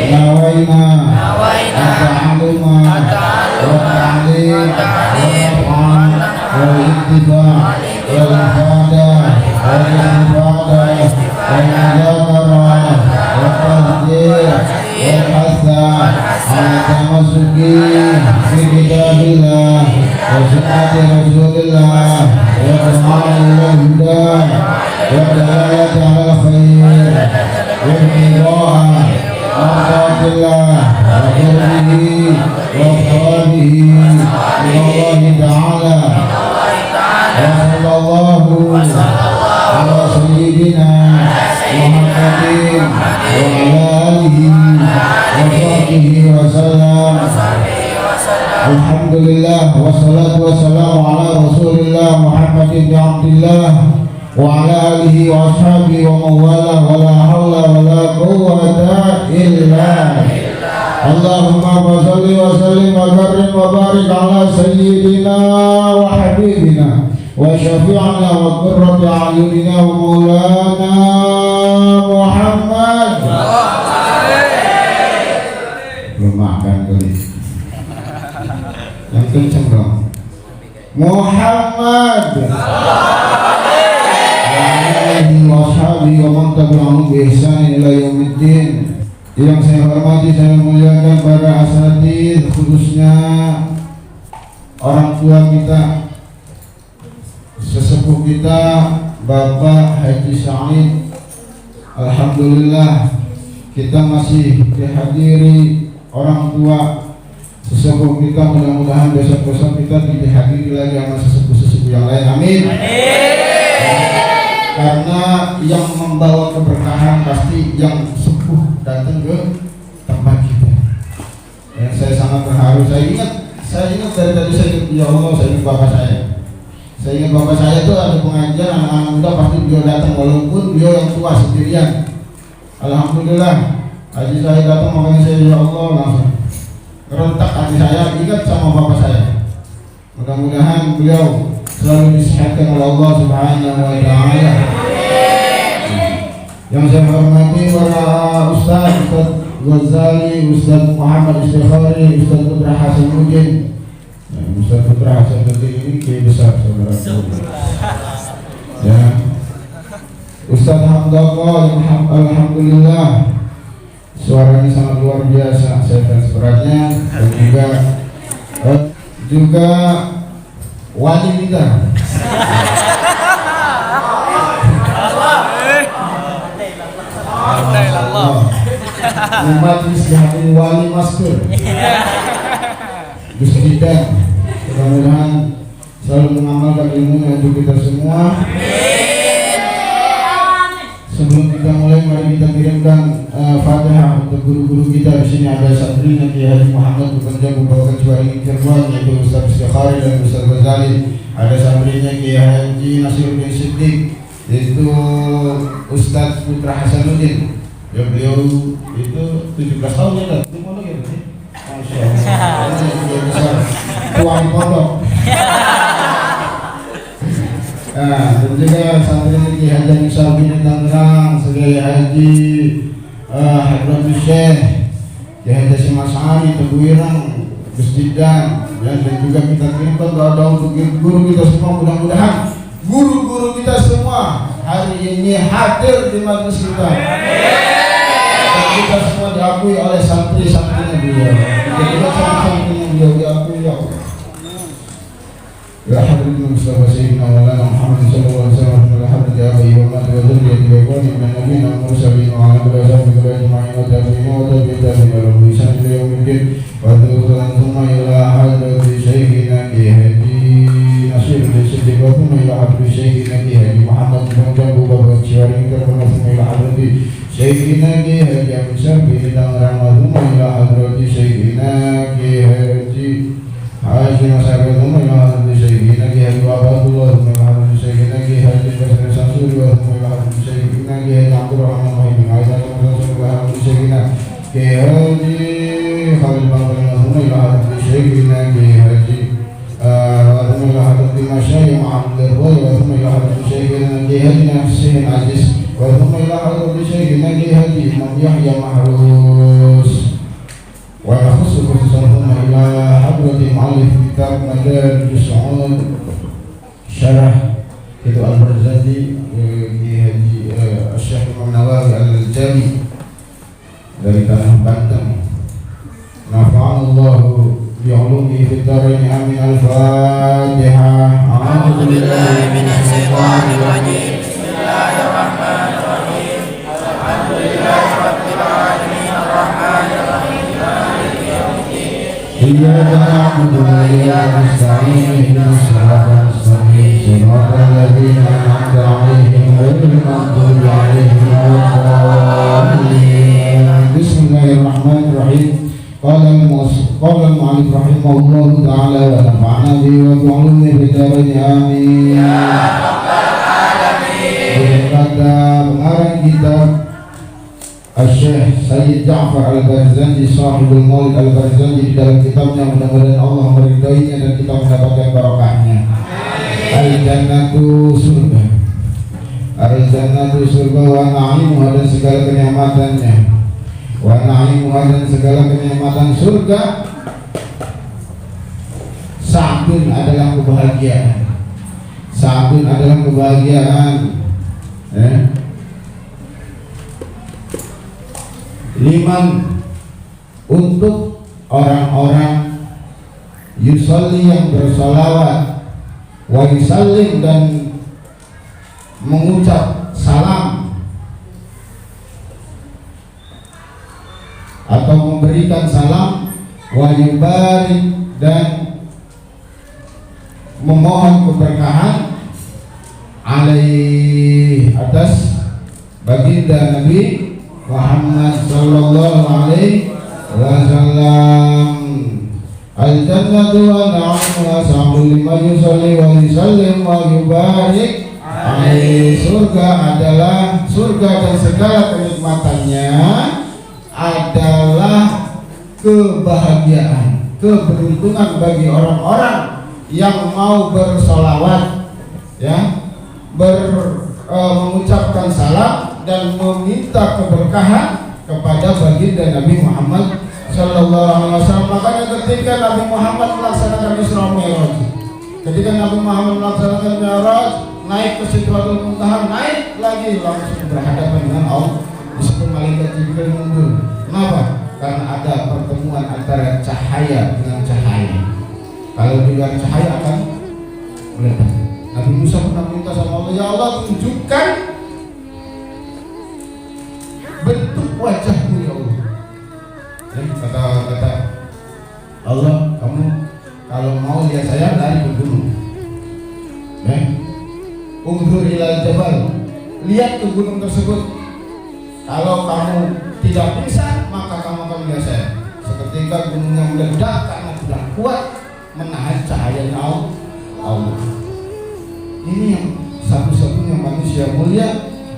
نوينا التعلم والتعليم والرفعان والاتباع والإفادة والمجاورة والتذكير والحث على التمسك بكتاب الله وسنة رسول الله والدعاء إلى الهدى والدلالة على الخير والإضاءة مرضاة الله وقربه وثوابه من الله تعالى. وصلى الله على سيدنا محمد وعلى آله وصحبه وسلم. Alhamdulillah wassalatu wassalamu ala Rasulillah Muhammad bin Abdullah wa ala alihi wa ashabihi wa mawala wa la hawla wa la quwwata illa Allahumma salli wa sallim wa barik wa barik ala sayyidina wa habibina wa syafi'ina wa qurrati a'yunina wa maulana Muhammad. Belum makan kali yang kenceng dong. Muhammad washabi wa man tabi'ahum bi ihsan ila yaumiddin. Yang saya hormati, saya muliakan para asatidz, khususnya orang tua kita, sesepuh kita Bapak Haji Sa'id. Alhamdulillah kita masih dihadiri orang tua sesepuh kita, mudah-mudahan besok-besok kita dihadiri lagi sama sesepuh-sesepuh yang lain. Amin. Karena yang membawa keberkahan pasti yang sepuh datang ke tempat kita. Dan saya sangat terharu. Saya ingat dari tadi saya ingat, ya Allah, saya ingat bapak saya. Saya ingat bapak saya itu ada pengajian anak-anak muda pasti beliau datang, walaupun beliau yang tua sendirian. Alhamdulillah Haji saya datang, makanya saya ya Allah langsung rentak hati saya, ingat sama bapak saya. Mudah-mudahan beliau selalu disehatkan oleh Allah Subhanahu wa ta'ala. Yang saya hormati para Ustaz Ghazali, Ustaz Muhammad Istikhari, Ustaz Putra Hasanuddin. Ustaz Putra Hasanuddin ini kiai besar saudara. Ya. Ustaz Hamdallah, alhamdulillah suaranya sangat luar biasa, saya transferannya, dan juga wali kita. Umat Islam wali masker. Gus Didan, mudah-mudahan selalu mengamalkan ilmu untuk kita semua. Sebelum kita mulai, mari kita kirimkan Fatihah untuk guru-guru kita. Di sini ada santrinya Kiai Haji Muhammad bekerja membawa ketua ini Cirebon, yaitu Ustaz Istikhari dan Ustaz Ghazali. Ada santrinya Kiai Haji Nasiruddin Siddiq, yaitu Ustaz Putra Hasanuddin. Ya, beliau itu 17 tahun ya kan? Itu pondok ya? Masya Allah. Tuan pondok. Dan juga santri Kiai Haji Nisa bin Tangerang, Kiai Haji Hadratus Syekh, Kiai Haji Simasari, Teguirang, Gus Didan, dan juga kita kirimkan doa untuk guru kita semua. Mudah-mudahan guru-guru kita semua hari ini hadir di majelis kita, dan kita semua diakui oleh santri-santrinya beliau. Kita santri-santrinya beliau diakui ya Allah. Ya Habibina Mustafa Sayyidina Maulana Muhammad sallallahu alaihi wasallam, wa hamdi abihi wa mati wa dzurriyyati wa ikhwani min nabiyina wa mursalin wa ala alihi wa sahbihi ajma'in wa tabi'in wa tabi'in wa bisan ila yaumiddin. Wa thumma ila hadrati Sayyidina Kiai Haji Nasiruddin Siddiq, wa thumma ila hadrati Sayyidina Kiai Haji Muhammad bin Jambu Bapak Ciaring, wa thumma ila hadrati Sayyidina Kiai Haji Amin Syarbi Tangerang, wa thumma ila hadrati Sayyidina Kiai Haji Haji Masyarakat, wa thumma ila hadrati Sayyidina Kiai Haji Abdullah, wa thumma ila hadrati Sayyidina Kiai Haji Basri Samsuri, wa thumma ila hadrati Sayyidina Kiai Haji Abdul Rahman Wahid, wa thumma ila hadrati Sayyidina Kiai Haji Khalil Bangkali, wa thumma ila hadrati Sayyidina Kiai Haji wa thumma ila hadrati Masyayikh Abdul Rahman, wa thumma ila hadrati Sayyidina Kiai Haji Nafsih Aziz, wa thumma ila hadrati Sayyidina Kiai Haji Imam Yahya Mahrus. ونخص خصوصاتنا إلى حضرة مؤلف كتاب مدارج السعود شرح itu Al-Barzanji di Syekh Imam Nawawi Al-Jami dari tanah Banten. Nafa'allahu bi'ulumihi fid dharain amin. Al-Fatihah. A'udzu billahi minasy syaithanir rajim. Bismillahirrahmanirrahim. Alhamdulillahi rabbil alamin arrahmanir rahim maliki yaumiddin. Iyyaka na'budu wa iyyaka nasta'in ihdinas siratal mustaqim siratal ladzina an'amta 'alaihim ghairil maghdubi 'alaihim waladdallin. Bismillahirrahmanirrahim. Qala al-mu'allif rahimahullahu ta'ala wa nafa'ana bihi wa bi'ulumihi fid dharain amin. Ya rabbal alamin. Kata pengarang kitab Syekh Sayyid Ja'far Al-Barzanji Sahibul Maulid Al-Barzanji di dalam kitabnya, mudah-mudahan Allah meridainya dan kita mendapatkan barokahnya. Al-Jannatu surga, Al-Jannatu surga wa na'imuha dan segala kenikmatannya, wa na'imuha dan segala kenikmatan surga. Sa'dun adalah kebahagiaan, Sa'dun adalah kebahagiaan. Liman, untuk orang-orang yusalli yang bersolawat, wa yusallim dan mengucap salam atau memberikan salam, wa yubarik dan memohon keberkahan alaih atas baginda Nabi Muhammad sallallahu alaihi wasallam. Al-jannatu wa na'amuha sa'bul liman yusalli wa yusallim wa yubarik alaihi. Surga adalah, surga dan segala kenikmatannya adalah kebahagiaan, keberuntungan bagi orang-orang yang mau bersolawat, ya, mengucapkan salam dan meminta keberkahan kepada baginda Nabi Muhammad sallallahu alaihi wasallam. Makanya ketika Nabi Muhammad melaksanakan Isra Mi'raj, ketika Nabi Muhammad melaksanakan Mi'raj, naik ke Sidratul Muntaha, naik lagi langsung berhadapan dengan Allah, disebut malaikat Jibril mundur. Kenapa? Karena ada pertemuan antara cahaya dengan cahaya. Kalau dengan cahaya akan meledak. Nabi Musa pernah minta sama Allah, ya Allah tunjukkan bentuk wajahmu ya Allah. Kata Allah, kamu kalau mau lihat saya lari ke gunung. Unzur ilal jabal, lihat ke gunung tersebut. Kalau kamu tidak bisa, maka kamu akan melihat saya. Seketika gunungnya meledak karena tidak kuat menahan cahayanya Allah. Ini yang satu-satunya manusia mulia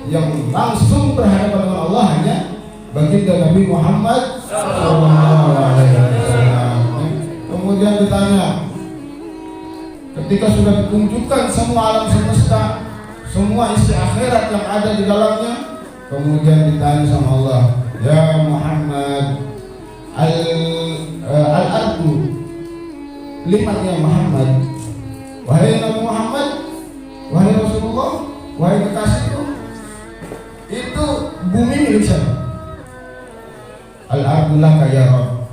yang langsung berhadapan dengan Allah hanya baginda Nabi Muhammad sallallahu alaihi wasallam. Kemudian ditanya, ketika sudah ditunjukkan semua alam semesta, semua isi akhirat yang ada di dalamnya, kemudian ditanya sama Allah, ya Muhammad, al-ardu liman ya Muhammad, wahai Nabi Muhammad, wahai Rasulullah, wahai kekasihku, itu bumi milik siapa? Al-ardu laka ya Rabb,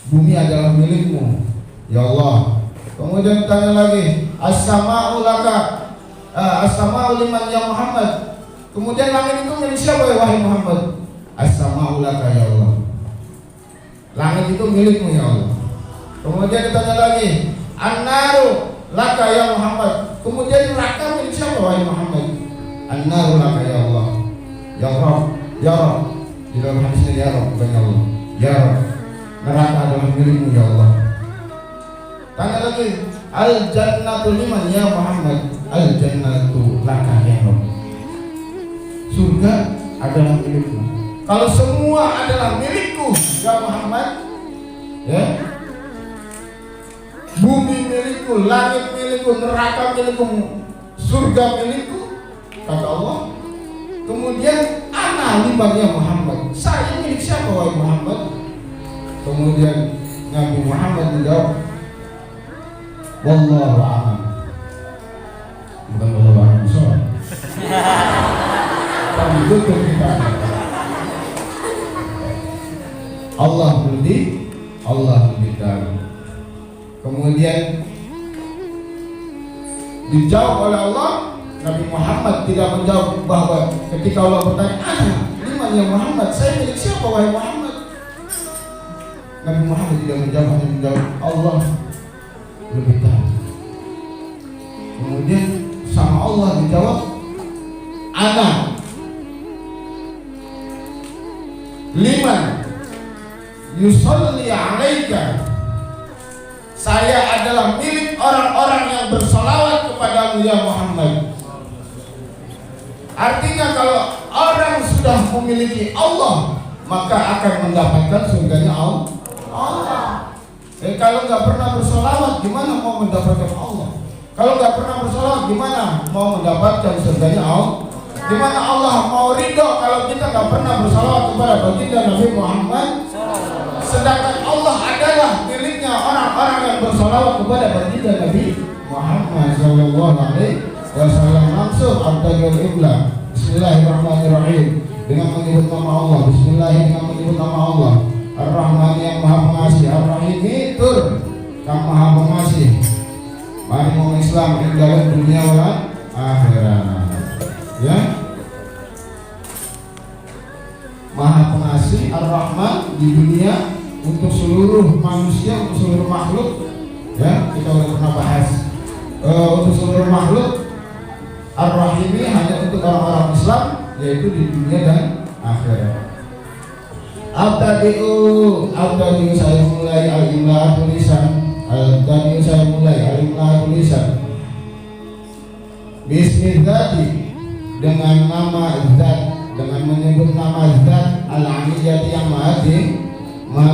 bumi adalah milikmu ya Allah. Kemudian ditanya lagi, as-sama'u laka, as-sama'u liman ya Muhammad, kemudian langit itu milik siapa ya wahai Muhammad? As-sama'u laka ya Allah, langit itu milikmu ya Allah. Kemudian ditanya lagi, an-naru laka ya Muhammad, kemudian neraka milik siapa wahai Muhammad? An-naru laka ya Allah, ya Rabb, ya Rabb. Di dalam hadisnya ya Rabb, bukan ya Allah, ya Rabb, neraka adalah milikmu ya Allah. Tanya lagi, al-jannatu liman ya Muhammad, al-jannatu laka ya Rabb, surga adalah milikku. Kalau semua adalah milikku ya Muhammad, ya, bumi milikku, langit milikku, neraka milikku, surga milikku, kata Allah. Kemudian ana liman ya Muhammad, saya milik siapa wahai Muhammad? Kemudian Nabi Muhammad menjawab, wallahu a'lam. Bukan wallahu a'lam bishawab. Tapi tutup kita. Allah lebih tahu. Kemudian dijawab oleh Allah. Nabi Muhammad tidak menjawab bahwa ketika Allah bertanya, liman ya Muhammad, saya milik siapa wahai Muhammad? Nabi Muhammad tidak menjawab, hanya menjawab Allah lebih tahu. Kemudian sama Allah dijawab, ana liman yusalli alaika, saya adalah milik orang-orang yang bersalawat kepadamu ya Muhammad. Artinya kalau orang sudah memiliki Allah, maka akan mendapatkan surganya Allah. Kalau nggak pernah bersalawat, gimana mau mendapatkan Allah? Kalau nggak pernah bersalawat, gimana mau mendapatkan surganya Allah? Gimana Allah mau ridho kalau kita nggak pernah bersalawat kepada baginda Nabi Muhammad? Sedangkan Allah adalah miliknya orang-orang yang bersalawat kepada baginda Nabi Muhammad Sallallahu Alaihi Wasallam. Langsung abdul iblah. Bismillahirrahmanirrahim. Dengan menyebut nama Allah. Bismillahirrahmanirrahim. Dengan menyebut nama Allah. Ar-Rahman yang Maha Pengasih. Ar-Rahim tur yang Maha Pengasih. Mari umat Islam di dalam dunia wal akhirat. Ya. Maha Pengasih Ar-Rahman di dunia untuk seluruh manusia, untuk seluruh makhluk. Ya, kita udah pernah bahas. Untuk seluruh makhluk. Ar-Rahim ini hanya untuk orang-orang Islam, yaitu di dunia dan akhirat. Abtadi'u saya mulai al-imla tulisan. Abtadi'u saya mulai al-imla tulisan. Bismillahirrahmanirrahim, dengan nama zat, dengan menyebut nama zat al-aliyyati yang maha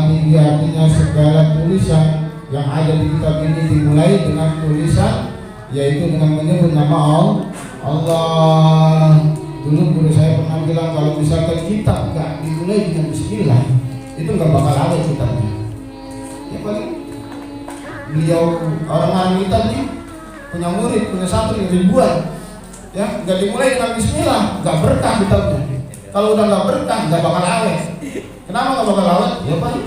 tinggi, artinya segala tulisan yang ada di kitab ini dimulai dengan tulisan, yaitu dengan menyebut nama Allah. Dulu guru saya pernah bilang kalau misalkan kitab nggak dimulai dengan bismillah, itu nggak bakal ada kitabnya. Ya paling beliau orang kita nih punya murid, punya santri ribuan, ya nggak dimulai dengan bismillah, nggak berkah kitabnya. Kalau udah nggak berkah, nggak bakal awet. Kenapa nggak bakal awet? Ya paling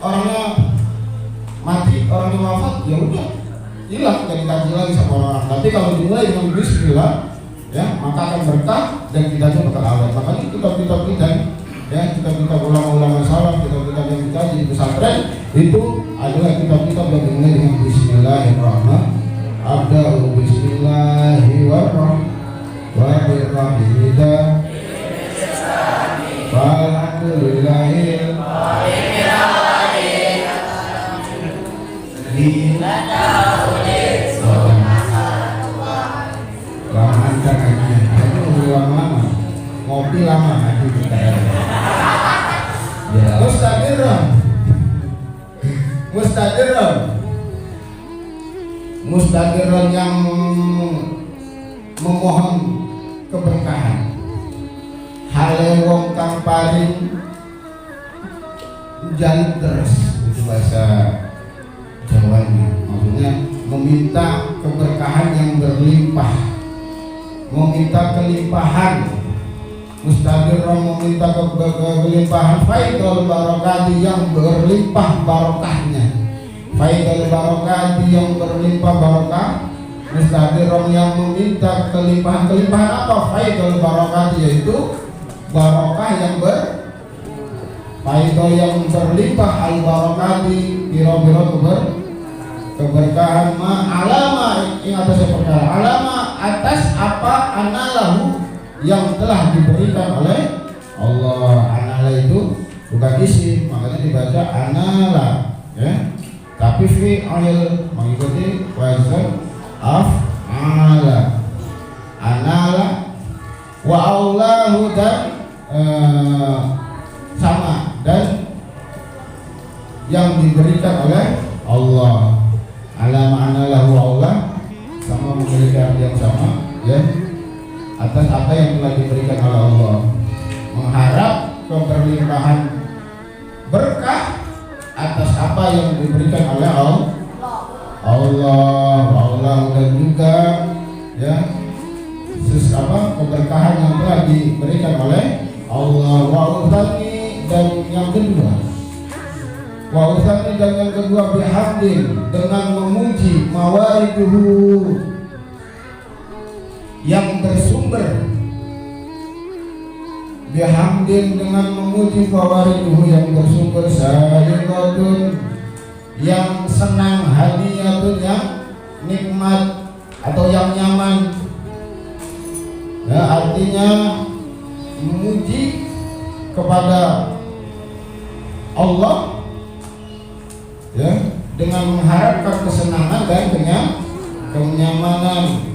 orangnya mati, orangnya wafat, ya udah hilang, nggak dikaji lagi sama orang. Tapi kalau dimulai dengan bismillah, ya maka akan berkah dan kitabnya bakal awet. Makanya kitab-kitab kita, ya kitab-kitab ulama-ulama salaf, kitab-kitab yang dikaji di pesantren itu adalah kitab-kitab yang dimulai dengan bismillahirrahmanirrahim. Abda'u bismillahirrahmanirrahim. Alhamdulillahil ngopi lama nanti kita ya. Mustadirun yang memohon keberkahan. Hale wong kang paring jaluk terus, itu bahasa Jawanya. Maksudnya meminta keberkahan yang berlimpah, meminta kelimpahan. Mustadirun meminta kelimpahan, faidul barakati yang berlimpah barokahnya. Faidul barakati yang berlimpah barokah. Mustadirun yang meminta kelimpahan apa? Faidul barakati, yaitu barokah yang faidul yang berlimpah, al barakati biro-biro keberkahan alama yang atas perkara, alama atas apa anallahu yang telah diberikan oleh Allah. Anala itu bukan isim, makanya dibaca anala, ya. Tapi fi'il mengikuti wazan af'ala. Anala wa aulahu dan sama, dan yang diberikan oleh Allah. Alama anallahu Allah sama, memiliki arti yang sama, ya, atas apa yang telah diberikan oleh Allah. Mengharap keberlimpahan berkah atas apa yang diberikan oleh Allah dan juga ya keberkahan yang telah diberikan oleh Allah. Wa utsani dan yang kedua bihamdin dengan memuji mawariduhu yang bersumber, bihamdin dengan memuji mawariduhu yang bersumber, sayyidun yang senang, hadiyatun yang nikmat atau yang nyaman. Ya, artinya memuji kepada Allah ya dengan mengharapkan kesenangan dan kenyamanan.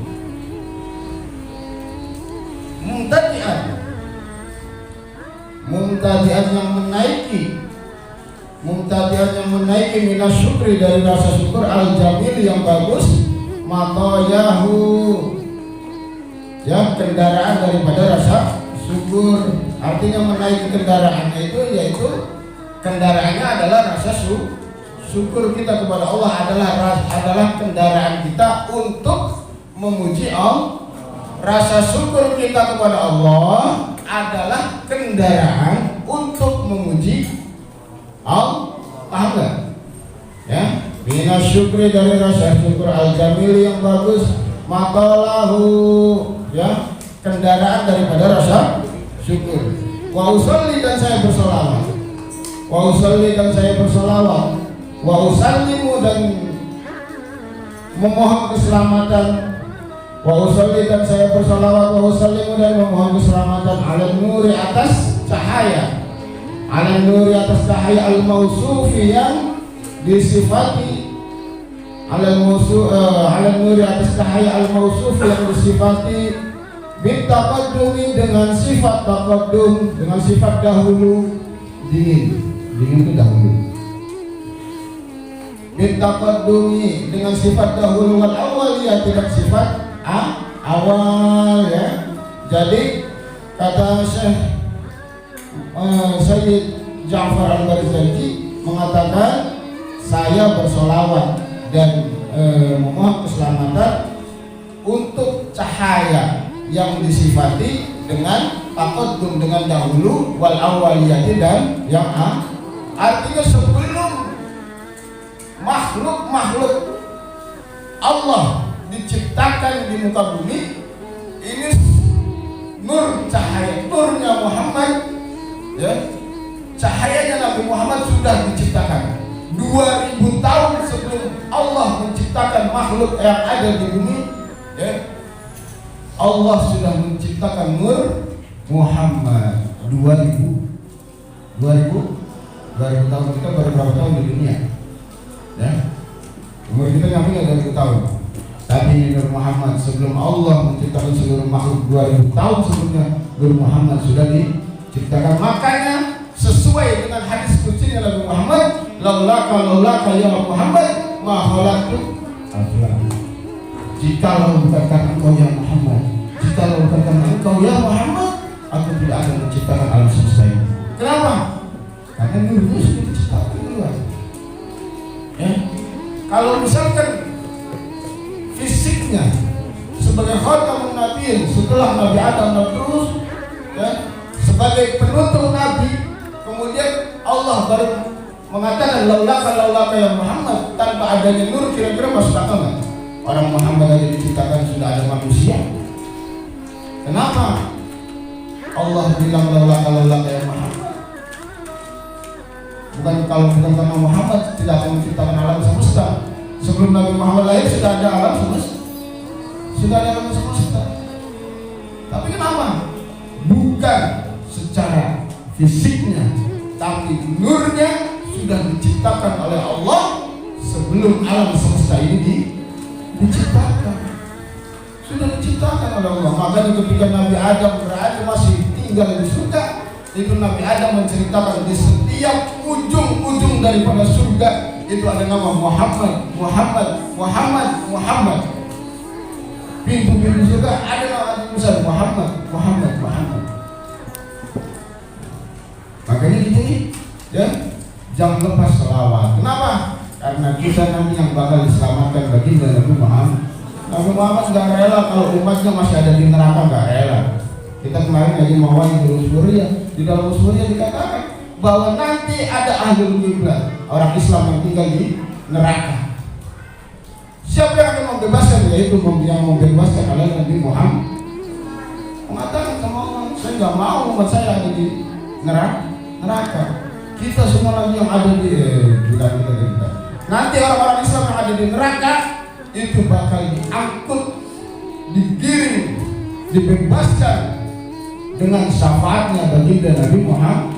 Mumtadian yang menaiki minas syukri dari rasa syukur, al jamil yang bagus, matoyahu ya kendaraan daripada rasa syukur. Artinya menaiki kendaraannya itu yaitu kendaraannya adalah rasa syukur kita kepada Allah, adalah kendaraan kita untuk memuji Allah. Rasa syukur kita kepada Allah adalah kendaraan untuk memuji Allah. Paham gak? Ya, minas syukri dari rasa syukur, al jamil yang bagus, makalahu ya kendaraan daripada rasa syukur. Wa usalli dan saya bersolawat, wa usallimu dan memohon keselamatan, wa usalli dan saya bersolawat, wa usallimu dan memohon keselamatan ala nuri atas cahaya, al-mausufi yang disifati, ala nuri atas cahaya al-mausufi yang disifati bitaqaddumi dengan sifat taqaddum, dengan sifat dahulu, dingin itu dahulu, bitaqaddumi dengan sifat dahulu, wal awaliyah tidak sifat awal ya. Jadi kata Syekh Sayyid Ja'far Al-Barzanji mengatakan, saya bersolawat dan memohon keselamatan untuk cahaya yang disifati dengan taqaddum, dengan dahulu, wal awaliyati dan yang artinya sebelum makhluk Allah diciptakan di muka bumi ini, nur cahaya, nurnya Muhammad ya, cahayanya Nabi Muhammad sudah diciptakan 2000 tahun sebelum Allah menciptakan makhluk yang ada di bumi ya. Allah sudah menciptakan nur Muhammad 2000 tahun. Kita baru berapa tahun di dunia ya, umur kita nyampe nggak 2000 tahun. Tapi Nur Muhammad sebelum Allah menciptakan seluruh makhluk 2000 tahun sebelumnya, Nur Muhammad sudah diciptakan. Makanya sesuai dengan hadis qudsi Nabi Muhammad, laulaka ya Muhammad ma khalaqtu al-khalaq. Jikalau bukan karena engkau ya Muhammad, jikalau bukan karena engkau ya Muhammad, aku tidak akan menciptakan alam semesta ini. Kenapa? Karena nurnya sudah diciptakan duluan. Ya. Kalau misalkan fisiknya sebagai khatamun nabiyyin setelah Nabi Adam dan terus ya, sebagai penutup Nabi, kemudian Allah baru mengatakan laulaka ya Muhammad, tanpa adanya nur, kira-kira masuk akal nggak? Orang Muhammad aja diciptakan sudah ada manusia. Kenapa Allah bilang laulaka ya Muhammad? Bukan kalau bukan karena Muhammad tidak akan menciptakan alam semesta. Sebelum Nabi Muhammad lahir sudah ada alam semesta, Tapi kenapa? Bukan secara fisiknya, tapi nurnya sudah diciptakan oleh Allah sebelum alam semesta ini diciptakan. Sudah diciptakan oleh Allah. Makanya ketika Nabi Adam berada masih tinggal di surga, itu Nabi Adam menceritakan di setiap ujung daripada surga itu ada nama Muhammad. Pintu-pintu surga ada nama tulisan Muhammad. Makanya gitu ya, jangan lepas selawat. Kenapa? Karena kita nanti yang bakal diselamatkan baginda Nabi Muhammad. Nabi Muhammad nggak rela kalau umatnya masih ada di neraka, nggak rela. Kita kemarin lagi mau di Suria, di dalam Suria dikatakan bahwa nanti ada ahlul qiblah, orang Islam yang tinggal di neraka. Siapa yang akan membebaskan? Yaitu yang membebaskan adalah Nabi Muhammad. Mengatakan sama orang, saya nggak mau umat saya ada di neraka. Kita semua lagi yang ada di kita. Nanti orang-orang Islam yang ada di neraka itu bakal diangkut, digiring, dibebaskan dengan syafaatnya baginda Nabi Muhammad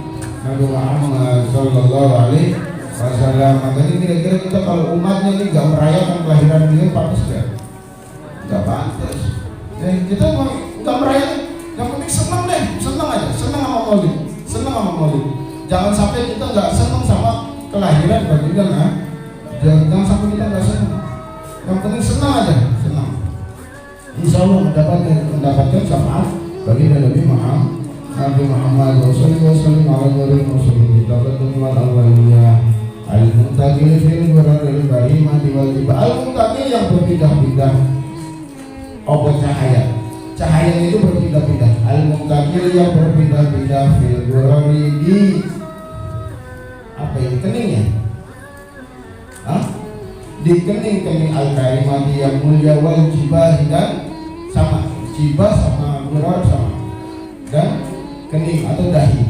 Sallallahu Alaihi Wasallam. Makanya kira-kira kita kalau umatnya ini nggak merayakan kelahiran beliau, pantas nggak pantas. Kita nggak merayakan, yang penting senang deh, senang aja, senang sama maulid. Jangan sampai kita nggak senang sama kelahiran baginda Nabi. Jangan sampai kita nggak senang. Yang penting senang aja, senang. Insya Allah mendapatkan syafaat baginda Nabi Muhammad. Nabi Muhammad Rasulullah al-muntaqil fil ghuraril karimati wal jibal. Al-muntaqil yang berpindah-pindah. Obat cahaya itu berpindah-pindah. Al-muntaqil yang berpindah-pindah fil ghurari di apa ini keningnya? Di kening al-karimati yang mulia wal jibah, dan sama jibah sama ghurar sama, dan kening atau dahi.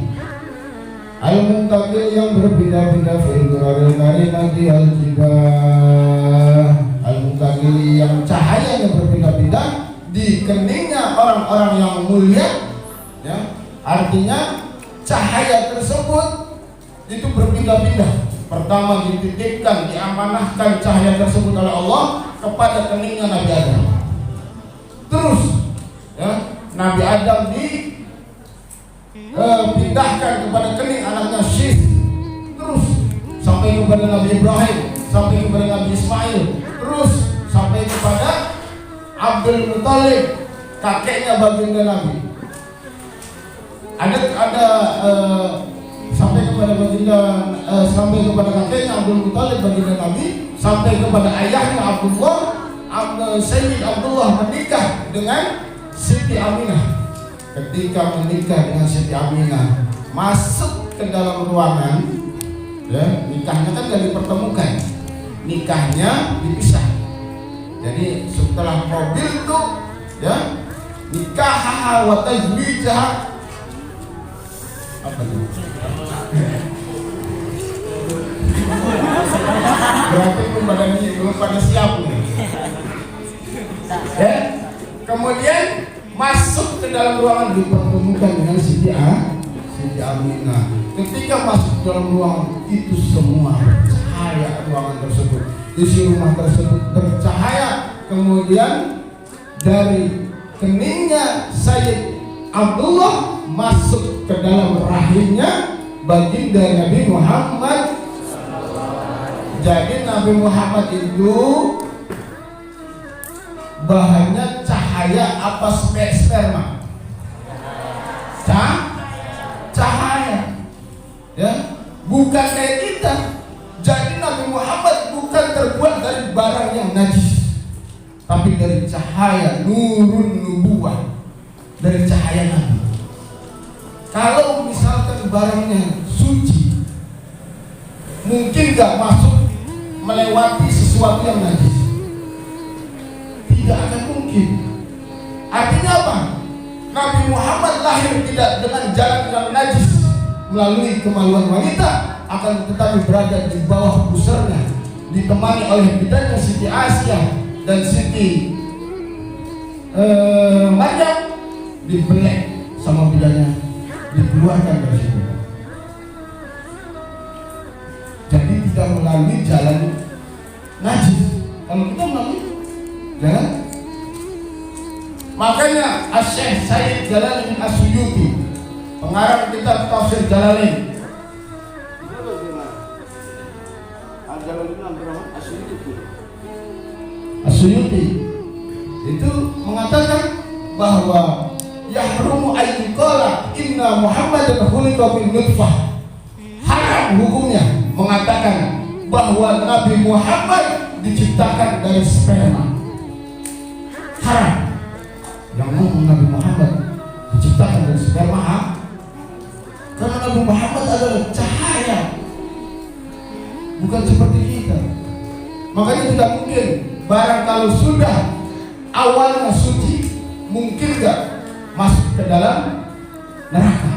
Al-muntaqil yang berpindah-pindah fil ghuraril karimati al jibah. Al-muntaqil yang cahaya yang berpindah-pindah di keningnya orang-orang yang mulia, ya. Artinya cahaya tersebut itu berpindah-pindah. Pertama dititipkan, diamanahkan cahaya tersebut oleh Allah kepada keningnya Nabi Adam. Terus ya, Nabi Adam dipindahkan kepada kening anaknya Syith. Terus sampai kepada Nabi Ibrahim, sampai kepada Nabi Ismail, terus sampai kepada Abdul Muthalib, kakeknya baginda Nabi. Ada sampai kepada baginda, sampai kepada kakeknya Abdul Muthalib baginda Nabi, sampai kepada ayahnya Abdullah, Sayyid Abdullah menikah dengan Siti Aminah. Ketika menikah dengan Siti Aminah, masuk ke dalam ruangan, ya, nikahnya kan gak dipertemukan, nikahnya dipisah. Jadi setelah mobil itu, ya, nikah wa tajwijah, apa itu? Berarti belum pada siap nih. Ya, kemudian masuk ke dalam ruangan, dipertemukan dengan Siti Aminah. Ketika masuk ke dalam ruangan itu semua bercahaya, ruangan tersebut, isi rumah tersebut bercahaya. Kemudian dari keningnya Sayyid Abdullah masuk ke dalam rahimnya baginda Nabi Muhammad. Jadi Nabi Muhammad itu bahannya cahaya apa sperma? Cahaya, ya, bukan kayak kita. Jadi Nabi Muhammad bukan terbuat dari barang yang najis, tapi dari cahaya nurun nubuwah, dari cahaya Nabi. Kalau misalkan barangnya suci, mungkin gak masuk melewati sesuatu yang najis, tidak akan mungkin. Artinya apa? Nabi Muhammad lahir tidak dengan jalan yang najis, melalui kemaluan wanita, akan tetapi berada di bawah pusarnya, ditemani oleh bidadari Siti Asia dan Siti Maryam, dibelek sama bidadarinya, dikeluarkan dari situ. Jadi tidak melalui jalan najis. Kalau kita melalui jalan, makanya Asy-Syaikh Sayyid Jalaluddin As-Suyuti, pengarang kitab Tafsir Jalalain, As-Suyuti itu mengatakan bahwa yahrumu ayyuqala inna Muhammadan khuliqa min nutfah. Haram hukumnya mengatakan bahwa Nabi Muhammad diciptakan dari sperma. Haram. Yang ngomong Nabi Muhammad diciptakan dari sperma, karena Nabi Muhammad adalah cahaya, bukan seperti kita. Makanya tidak mungkin. Barang kalau sudah awalnya suci, mungkin gak masuk ke dalam neraka.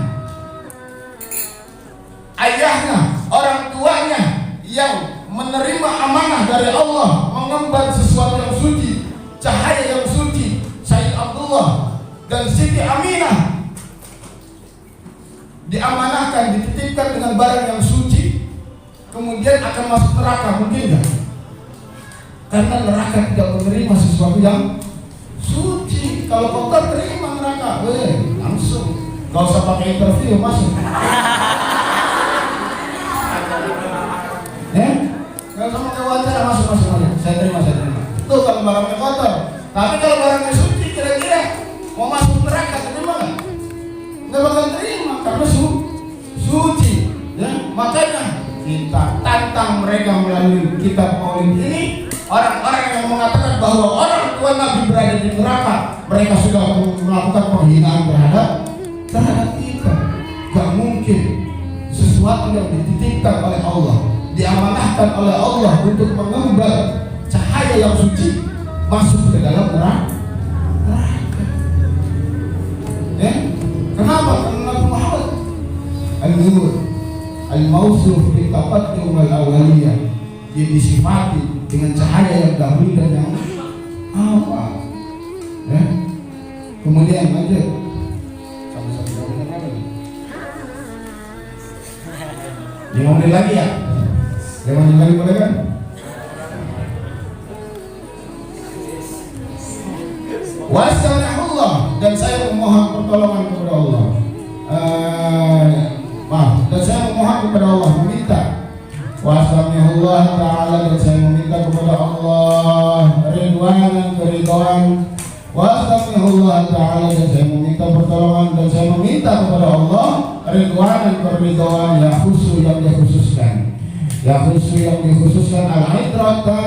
Ayahnya, orang tuanya yang menerima amanah dari Allah, mengemban sesuatu yang suci, cahaya yang suci, Sayyid Abdullah dan Siti Aminah, diamanahkan, dititipkan dengan barang yang suci, kemudian akan masuk neraka, mungkin gak? Karena neraka tidak menerima sesuatu yang suci. Kalau kotor terima neraka, langsung, gak usah pakai interview masuk. Gak usah pakai wawancara, masuk. Saya terima. Tuh kalau barangnya kotor. Tapi kalau barangnya suci, kira-kira mau masuk neraka terima nggak? Nggak bakal terima karena suci. Ya, makanya kita tantang mereka melalui kitab Maulid ini. Orang-orang yang mengatakan bahwa orang tua Nabi berada di neraka, mereka sudah melakukan penghinaan terhadap kita. Gak mungkin sesuatu yang dititipkan oleh Allah, diamanahkan oleh Allah untuk mengemban cahaya yang suci masuk ke dalam neraka. Ya? Kenapa? Karena Nabi Muhammad An-Nur Al-Mausuf Bitaqaddum Al-Awaliyah, dia disifati dengan cahaya yang dahulu dan yang awal. Ya? Kemudian lanjut. Lima menit lagi ya? 5 menit lagi boleh kan? Wassalamualaikum, dan saya memohon pertolongan kepada Allah. Dan saya memohon kepada Allah, meminta. Wassalamualaikum ta'ala, dan saya meminta kepada Allah ridwan dan keridhaan. Wassalamualaikum ta'ala, dan saya meminta pertolongan, dan saya meminta kepada Allah ridwan dan keridhaan yang khusus yang dikhususkan. Yang dikhususkan al-itrata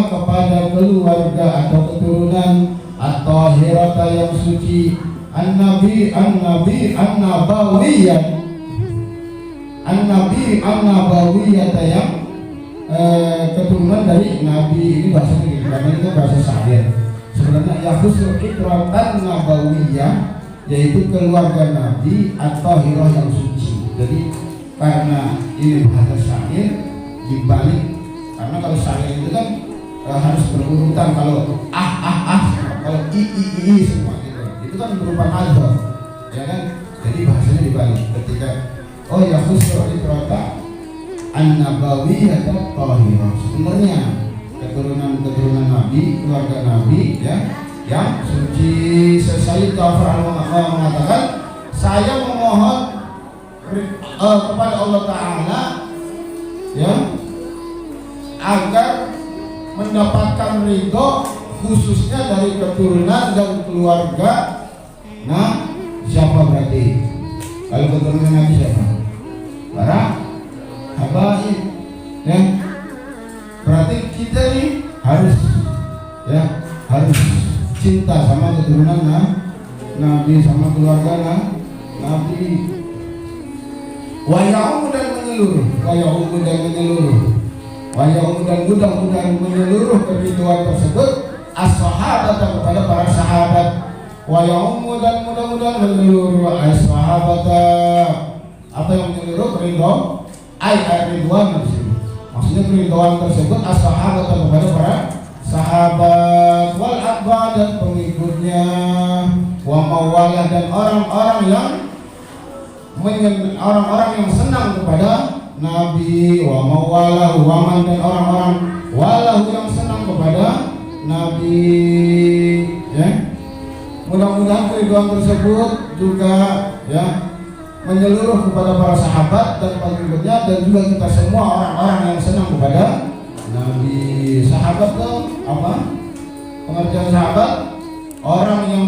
kepada keluarga atau keturunan atau hirata yang suci, an-nabi an-nabawiyah yang keturunan dari Nabi. Ini bahasa ini, karena itu bahasa syair. Sebenarnya yahusul itratan nabawiyah, yaitu keluarga Nabi atau hirah yang suci. Jadi karena ini bahasa syair, dibalik, karena kalau syair itu kan harus berurutan. Kalau kalau i semua gitu, itu kan berupa nada, ya kan? Jadi bahasanya dibalik. Ketika yahusul itrata an-nabawiyah tahirah, sebenarnya keturunan Nabi, keluarga Nabi, ya, yang suci. Sayyid Ja'far mengatakan, saya memohon kepada Allah Ta'ala, ya, agar mendapatkan ridho khususnya dari keturunan dan keluarga. Nah, siapa berarti? Kalau keturunan Nabi siapa? Para habaib, ya. Berarti kita ini harus cinta sama keturunan Nabi, sama keluarga Nabi. Wayaumu dan menyeluruh, mudah-mudahan menyeluruh keridhaan tersebut as-sahabat kepada para sahabat. Wayaumu dan mudah-mudahan menyeluruh as-sahabat, apa yang menyeluruh ridho ridwan, maksudnya keridhaan tersebut as-sahabat kepada para sahabat, wal atba dan pengikutnya, wa mawalah dan orang-orang yang senang kepada Nabi, wa mawalah waman dan orang-orang walahu yang senang kepada Nabi, ya. Mudah-mudahan keridhaan tersebut juga, ya, menyeluruh kepada para sahabat dan pengikutnya, dan juga kita semua orang-orang yang senang kepada Nabi. Sahabat itu apa? Pengertian sahabat, orang yang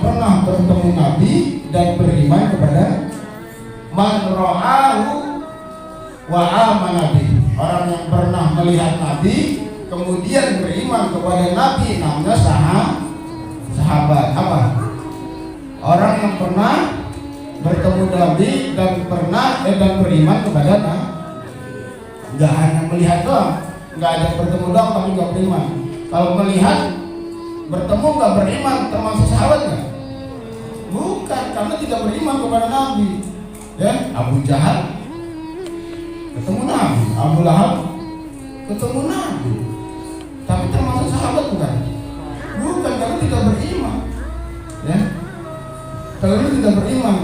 pernah bertemu Nabi dan beriman kepada man ra'ahu wa amana bihi. Orang yang pernah melihat Nabi kemudian beriman kepada Nabi namanya sahabat. Apa? Orang yang pernah bertemu Nabi dan beriman kepada Nabi. Nggak hanya melihat doang, nggak ada bertemu doang tapi nggak beriman. Kalau melihat, bertemu nggak beriman termasuk sahabat nggak? Bukan, karena tidak beriman kepada Nabi. Ya, Abu Jahal ketemu Nabi, Abu Lahab ketemu Nabi, tapi termasuk sahabat bukan? Bukan, karena tidak beriman. Ya, karena tidak beriman.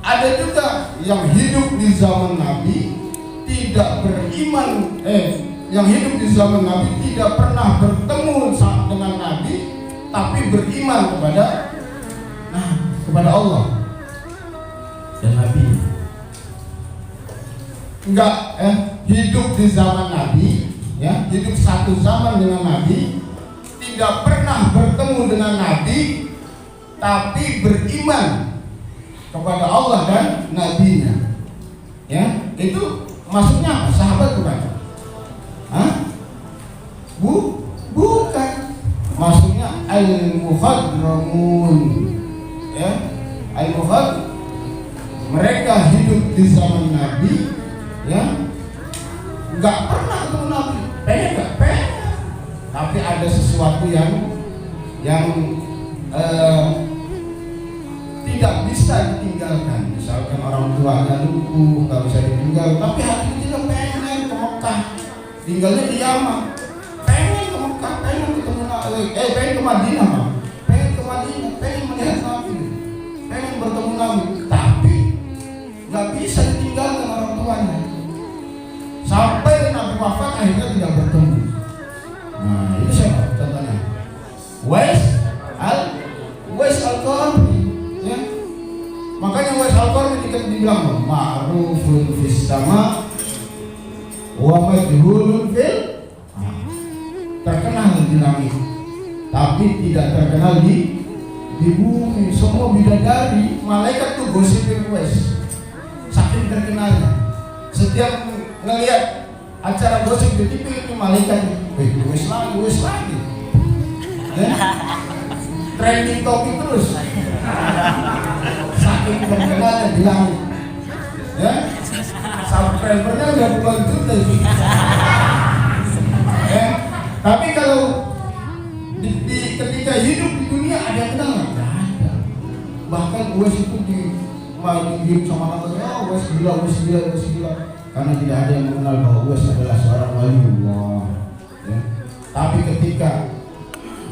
Ada juga yang hidup di zaman Nabi tidak beriman, yang hidup di zaman Nabi tidak pernah bertemu dengan Nabi, tapi beriman kepada Allah dan Nabi. Enggak, hidup di zaman Nabi, ya, hidup satu zaman dengan Nabi, tidak pernah bertemu dengan Nabi, tapi beriman kepada Allah dan Nabi-Nya. Ya, itu maksudnya apa? Sahabat bukan? Hah? Bukan. Maksudnya al-muhadramun. Ya, al-muhad, mereka hidup di zaman Nabi, ya, nggak pernah ketemu Nabi. Pengen, tapi ada sesuatu yang tidak bisa ditinggalkan. Misalkan orang tuanya lumpuh, nggak bisa ditinggal, tapi hati kita pengen ke Mekah, tinggalnya di Yaman, pengen ke Mekah, pengen ketemu Nabi, pengen ke Madinah, pengen melihat Nabi, pengen bertemu Nabi, tapi nggak bisa ditinggalkan orang tuanya. Sampai Nabi wafat akhirnya tidak bertemu. Nah, itu siapa contohnya? Uwais al-Qarni, ya. Makanya Uwais al-Qarni dibilang ma'rufun fis sama wa majhulun fil, terkenal di langit tapi tidak terkenal di bumi. Semua bidadari, malaikat tuh gosipin Uwais, saking terkenalnya. Setiap ngelihat acara gosip di TV itu malaikat, Uwais lagi, ya? Trending topik terus, saking terkenalnya di langit, ya. Subscribernya udah puluhan juta, ya. Tapi kalau ketika hidup di dunia ada yang kenal nggak? Ada. Bahkan Uwais itu digiring sama orang, Uwais gila, karena tidak ada yang mengenal bahwa Uwais adalah seorang waliullah. Ya. Tapi ketika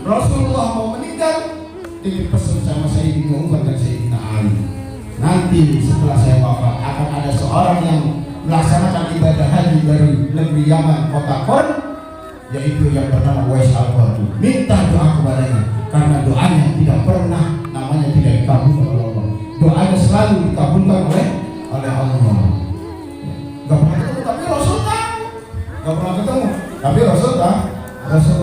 Rasulullah mau meninggal, titip pesan sama Sayyidina Umar dan Sayyidina Ali, nanti setelah saya wafat akan ada seorang yang melaksanakan ibadah haji dari negeri Yaman, kota Qon, yaitu yang bernama Uwais al-Qarni. Minta doa kepadanya, karena doanya tidak pernah namanya tidak dikabulkan oleh Allah. Doanya selalu dikabulkan oleh Allah. Gak pernah ketemu, tapi Rasul tahu. Gak pernah ketemu, tapi Rasul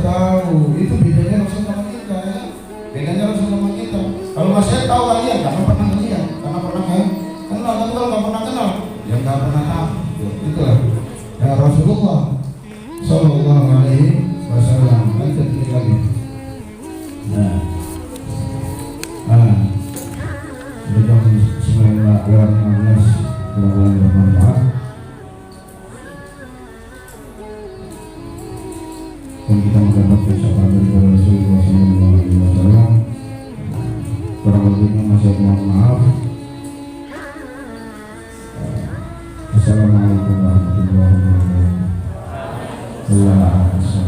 tahu. Itu bedanya Rasul sama kita, ya. Bedanya Rasul sama kita. Kalau masih tahu kalian, karena pernah lihat, karena pernah kenal. Tapi kalau gak pernah kenal, ya gak pernah tahu. Itulah ya Rasulullah Sallallahu Alaihi Wasallam. Lanjut ini lagi. Bismillahirrahmanirrahim. Mudah-mudahan bermanfaat dan kita mendapat ucapan dari Rasulullah Sallallahu Alaihi Wasallam. Kurang lebihnya masih mohon maaf. Assalamualaikum warahmatullahi wabarakatuh.